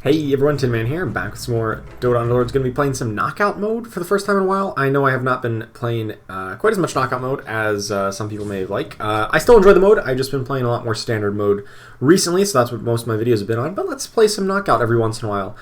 Hey everyone, Tin Man here. I'm back with some more Dota Underlords. Going to be playing some Knockout mode for the first time in a while. I know I have not been playing quite as much Knockout mode as some people may like. I still enjoy the mode. I've just been playing a lot more Standard mode recently, so that's what most of my videos have been on. But let's play some Knockout every once in a while.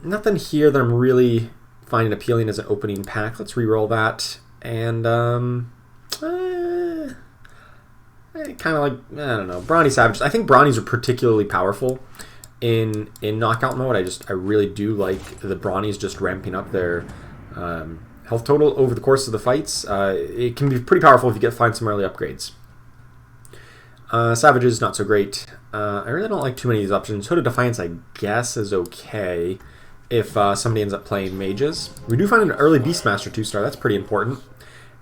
Nothing here that I'm really finding appealing as an opening pack. Let's re-roll that. And kind of like, I don't know, Brawny Savages. I think Brawnies are particularly powerful in Knockout mode. I really do like the Brawnies just ramping up their health total over the course of the fights. It can be pretty powerful if you find some early upgrades. Savages, not so great. I really don't like too many of these options. Hood of Defiance, I guess, is okay if somebody ends up playing mages. We do find an early Beastmaster 2-star. That's pretty important.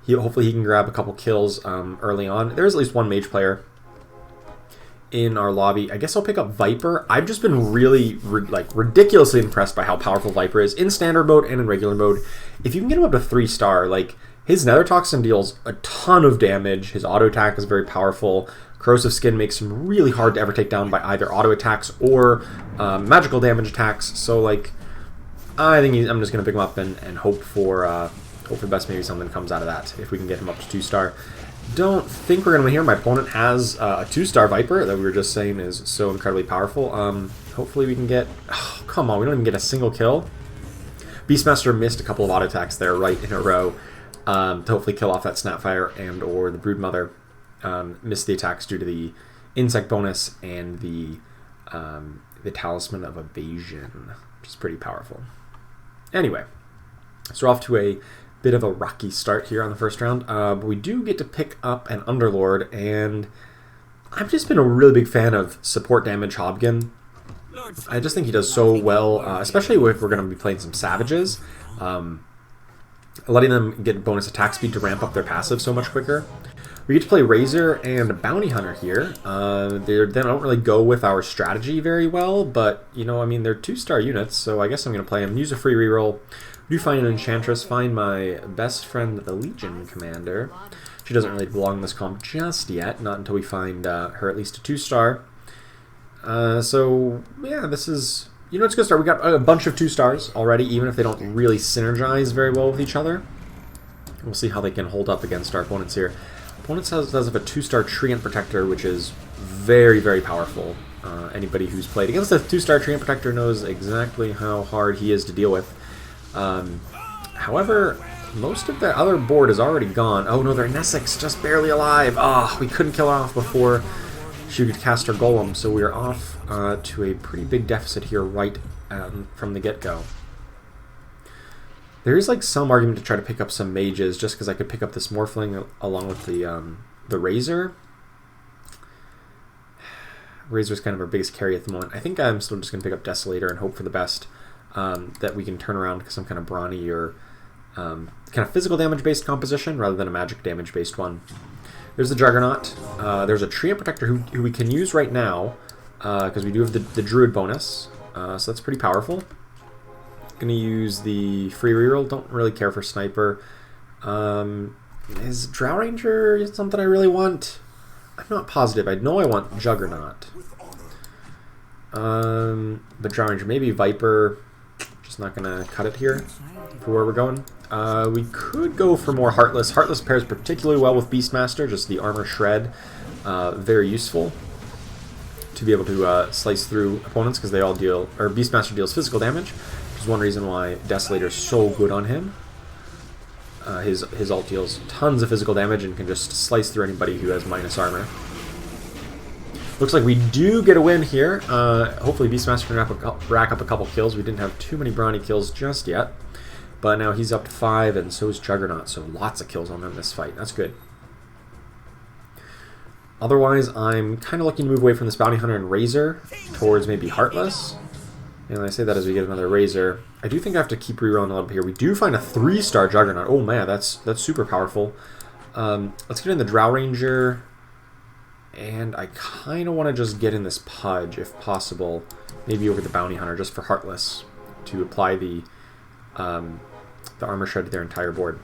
Hopefully he can grab a couple kills early on. There's at least one mage player in our lobby. I guess I'll pick up Viper. I've just been really ridiculously impressed by how powerful Viper is in standard mode and in regular mode. If you can get him up to 3-star, like, his Nether Toxin deals a ton of damage. His auto attack is very powerful. Corrosive Skin makes him really hard to ever take down by either auto attacks or magical damage attacks. So, like, I think I'm just gonna pick him up and hope for the best. Maybe something comes out of that if we can get him up to 2-star. Don't think we're going to win here. My opponent has a 2-star Viper that we were just saying is so incredibly powerful. Hopefully we can get... Oh, come on, we don't even get a single kill. Beastmaster missed a couple of auto attacks there right in a row to hopefully kill off that Snapfire and or the Broodmother. Missed the attacks due to the Insect bonus and the Talisman of Evasion, which is pretty powerful. Anyway, so we're off to a bit of a rocky start here on the first round, but we do get to pick up an Underlord, and I've just been a really big fan of support damage Hobgen. I just think he does so well, especially if we're going to be playing some Savages, letting them get bonus attack speed to ramp up their passive so much quicker. We get to play Razor and Bounty Hunter here. They don't really go with our strategy very well, but, you know, I mean, they're 2-star units, so I guess I'm going to play them. Use a free reroll. Do find an Enchantress, find my best friend, the Legion Commander. She doesn't really belong in this comp just yet, not until we find her at least a 2-star. So, yeah, this is... You know, it's a good start. We got a bunch of 2-stars already, even if they don't really synergize very well with each other. We'll see how they can hold up against our opponents here. Opponents does have a 2-star Treant Protector, which is very, very powerful. Anybody who's played against a 2-star Treant Protector knows exactly how hard he is to deal with. However, most of the other board is already gone. Oh no, their Nessex just barely alive. Ah, we couldn't kill her off before she could cast her Golem, so we are off to a pretty big deficit here right from the get-go. There is like some argument to try to pick up some mages just because I could pick up this Morphling along with the Razor. Razor's kind of our biggest carry at the moment. I think I'm still just going to pick up Desolator and hope for the best. That we can turn around to some kind of brawny or kind of physical damage-based composition rather than a magic damage-based one. There's the Juggernaut. There's a Treant Protector who we can use right now because we do have the Druid bonus, so that's pretty powerful. Gonna use the free reroll. Don't really care for Sniper. Is Drow Ranger something I really want? I'm not positive. I know I want Juggernaut. But Drow Ranger, maybe Viper. Just not gonna cut it here for where we're going. We could go for more Heartless. Heartless pairs particularly well with Beastmaster, just the armor shred. Very useful to be able to slice through opponents because they all deal, or Beastmaster deals physical damage, which is one reason why Desolator is so good on him. His ult deals tons of physical damage and can just slice through anybody who has minus armor. Looks like we do get a win here. Hopefully Beastmaster can rack up a couple kills. We didn't have too many Brawny kills just yet. But now he's up to 5, and so is Juggernaut. So lots of kills on him in this fight. That's good. Otherwise, I'm kind of looking to move away from this Bounty Hunter and Razor towards maybe Heartless. And I say that as we get another Razor. I do think I have to keep rerolling a little bit here. We do find a 3-star Juggernaut. Oh man, that's super powerful. Let's get in the Drow Ranger. And I kind of want to just get in this Pudge, if possible. Maybe over the Bounty Hunter, just for Heartless. To apply the armor shred to their entire board.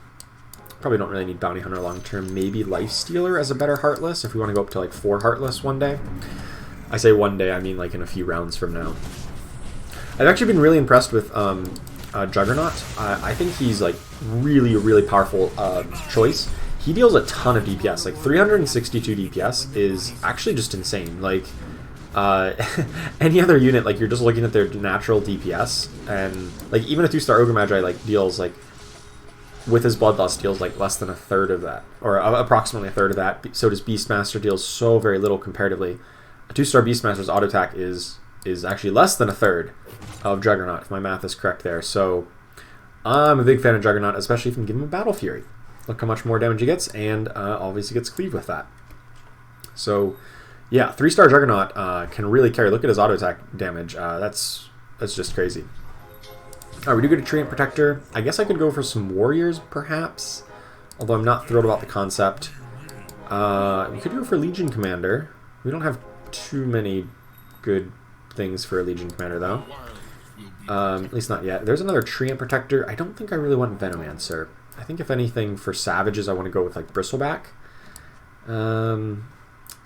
Probably don't really need Bounty Hunter long term. Maybe Lifestealer as a better Heartless, if we want to go up to like 4 Heartless one day. I say one day, I mean like in a few rounds from now. I've actually been really impressed with Juggernaut. I think he's like really powerful choice. He deals a ton of DPS. Like 362 DPS is actually just insane. Like any other unit, like you're just looking at their natural DPS, and like even a 2-star Ogre Magi like deals like with his Bloodlust deals like less than a third of that, or approximately a third of that. So does Beastmaster, deals so very little comparatively. A 2-star Beastmaster's auto attack is actually less than a third of Juggernaut, if my math is correct there. So I'm a big fan of Juggernaut, especially if you can give him a Battle Fury. Look how much more damage he gets, and obviously gets cleave with that. So yeah, 3-star Juggernaut can really carry. Look at his auto attack damage. That's just crazy. Alright, we do get a Treant Protector. I guess I could go for some Warriors, perhaps. Although I'm not thrilled about the concept. We could go for Legion Commander. We don't have too many good things for a Legion Commander, though. At least not yet. There's another Treant Protector. I don't think I really want Venomancer. I think if anything, for Savages, I want to go with, like, Bristleback.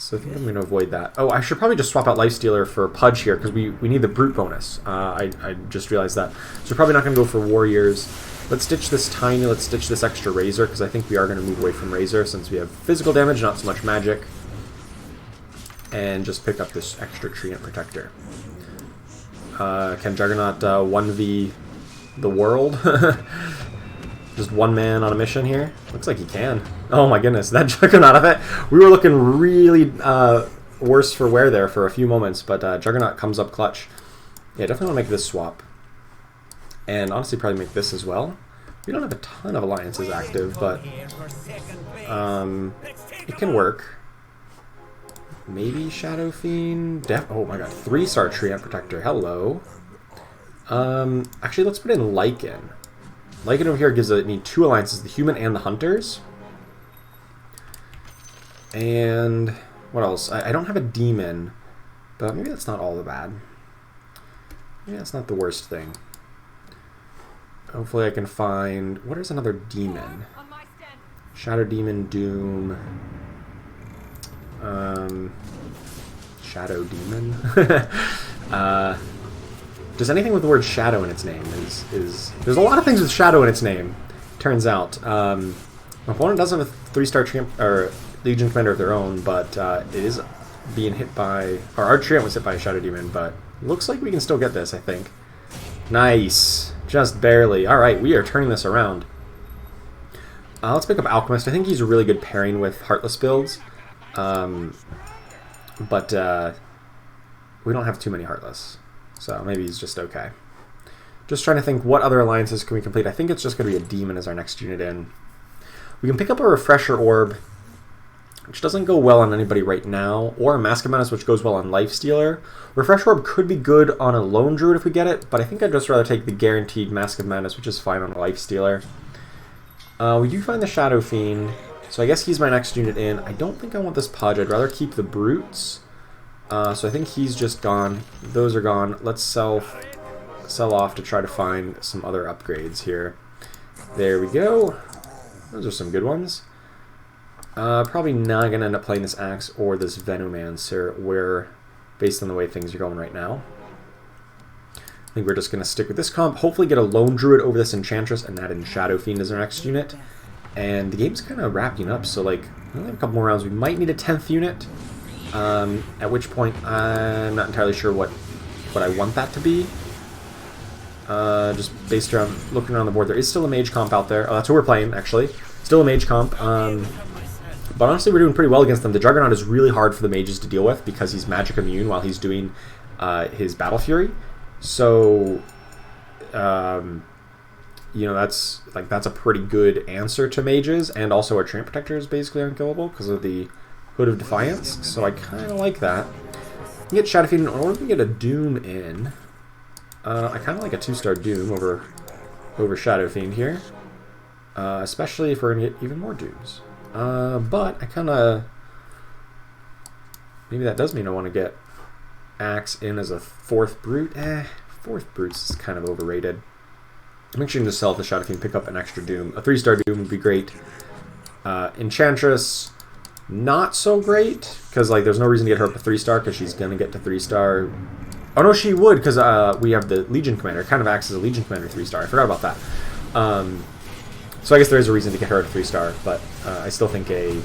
So I think I'm going to avoid that. Oh, I should probably just swap out Lifestealer for Pudge here, because we need the Brute bonus. I just realized that. So we're probably not going to go for Warriors. Let's ditch this Tiny, let's ditch this extra Razor, because I think we are going to move away from Razor, since we have physical damage, not so much magic. And just pick up this extra Treant Protector. Can Juggernaut 1v the world? Just one man on a mission here? Looks like he can. Oh my goodness, that Juggernaut of it. We were looking really worse for wear there for a few moments, but Juggernaut comes up clutch. Yeah, definitely want to make this swap. And honestly, probably make this as well. We don't have a ton of alliances active, but it can work. Maybe Shadow Fiend. Oh my god, 3-star Treant Protector. Hello. Actually, let's put in Lycan. Lycan over here gives me 2 alliances, the Human and the Hunters. And what else? I don't have a Demon, but maybe that's not all that bad. Maybe that's not the worst thing. Hopefully I can find... What is another Demon? Shadow Demon, Doom... Shadow Demon? Just anything with the word Shadow in its name is... There's a lot of things with Shadow in its name, turns out. My opponent doesn't have a 3-star or Legion Commander of their own, but it is being hit by... Or our Treant was hit by a Shadow Demon, but looks like we can still get this, I think. Nice. Just barely. Alright, we are turning this around. Let's pick up Alchemist. I think he's a really good pairing with Heartless builds. But we don't have too many Heartless. So maybe he's just okay. Just trying to think what other alliances can we complete. I think it's just going to be a Demon as our next unit in. We can pick up a Refresher Orb, which doesn't go well on anybody right now, or a Mask of Menace, which goes well on Lifestealer. Refresher Orb could be good on a Lone Druid if we get it, but I think I'd just rather take the guaranteed Mask of Menace, which is fine on a Lifestealer. We do find the Shadow Fiend, so I guess he's my next unit in. I don't think I want this Pudge. I'd rather keep the Brutes. So I think he's just gone. Those are gone. Let's sell off to try to find some other upgrades here. There we go. Those are some good ones. Probably not going to end up playing this Axe or this Venomancer, based on the way things are going right now. I think we're just going to stick with this comp. Hopefully get a Lone Druid over this Enchantress and add in Shadow Fiend as our next unit. And the game's kind of wrapping up, so like we only have a couple more rounds. We might need a 10th unit. At which point I'm not entirely sure what I want that to be. Just based around looking around the board, there is still a mage comp out there. Oh, that's who we're playing, actually. Still a mage comp. But honestly, we're doing pretty well against them. The Juggernaut is really hard for the mages to deal with because he's magic immune while he's doing his Battle Fury. So, you know, that's a pretty good answer to mages, and also our Treant Protector is basically unkillable because of the Hood of Defiance. So I kind of like that. We can get Shadow Fiend, or we can get a Doom in. I kind of like a 2-star Doom over Shadow Fiend here, especially if we're gonna get even more Dooms. But I kind of... Maybe that does mean I want to get Axe in as a 4th Brute. 4th Brute's is kind of overrated. I'm actually going to sell the Shadow Fiend, pick up an extra Doom. A 3-star Doom would be great. Enchantress, not so great, because like there's no reason to get her up to 3-star, because she's going to get to 3-star. Oh no, she would, because we have the Legion Commander. It kind of acts as a Legion Commander 3-star. I forgot about that. So I guess there is a reason to get her at 3-star, but I still think a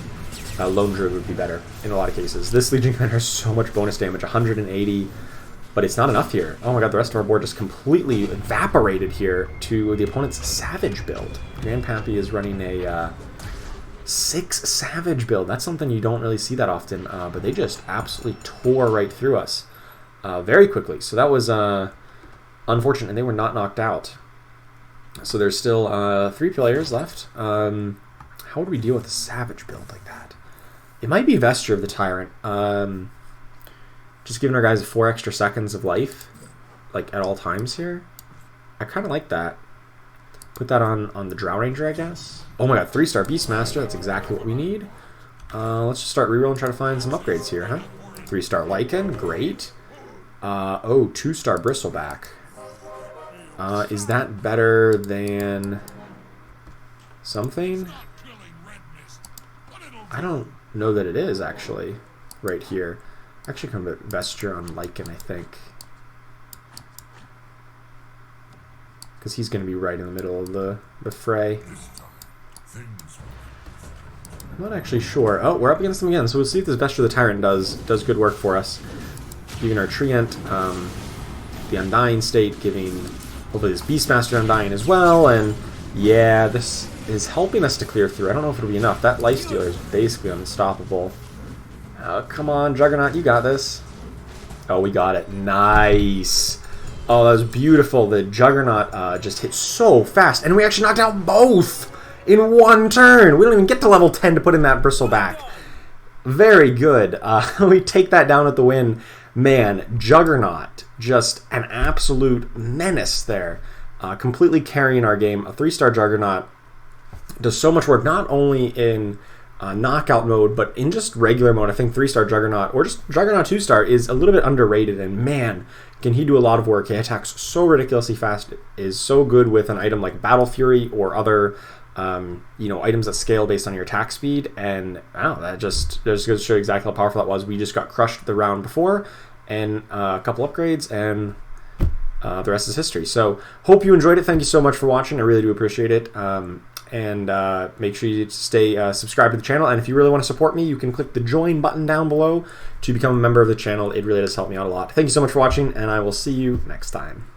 Lone Druid would be better in a lot of cases. This Legion Commander has so much bonus damage, 180, but it's not enough here. Oh my god, the rest of our board just completely evaporated here to the opponent's Savage build. Grandpappy is running a 6 Savage build. That's something you don't really see that often, but they just absolutely tore right through us very quickly. So that was unfortunate, and they were not knocked out. So there's still 3 players left. How would we deal with a Savage build like that? It might be Vesture of the Tyrant. Just giving our guys 4 extra seconds of life, like at all times here. I kind of like that. Put that on the Drow Ranger, I guess. Oh my god, 3-star Beastmaster. That's exactly what we need. Let's just start reroll and try to find some upgrades here, huh? 3-star Lycan, great. Oh, 2-star Bristleback. Is that better than something? I don't know that it is, actually, right here. Actually, come to Vesture on Lycan, I think. Because he's going to be right in the middle of the fray. I'm not actually sure. Oh, we're up against them again, so we'll see if this Vesture the Tyrant does good work for us. Giving our Treant the Undying state, giving hopefully this Beastmaster Undying as well, and yeah, this is helping us to clear through. I don't know if it'll be enough. That Lifestealer is basically unstoppable. Come on, Juggernaut, you got this. Oh, we got it. Nice. Oh, that was beautiful. The Juggernaut just hit so fast, and we actually knocked out both in one turn. We don't even get to level 10 to put in that Bristleback. Very good. We take that down at the win. Man, Juggernaut, just an absolute menace there. Completely carrying our game. A 3-star Juggernaut does so much work, not only in knockout mode, but in just regular mode. I think 3-star Juggernaut, or just Juggernaut 2-star, is a little bit underrated, and man, can he do a lot of work. He attacks so ridiculously fast, is so good with an item like Battle Fury or other items that scale based on your attack speed, and wow, that just goes to show you exactly how powerful that was. We just got crushed the round before, and a couple upgrades, and the rest is history. So, hope you enjoyed it. Thank you so much for watching. I really do appreciate it. And make sure you stay subscribed to the channel. And if you really want to support me, you can click the join button down below to become a member of the channel. It really does help me out a lot. Thank you so much for watching, and I will see you next time.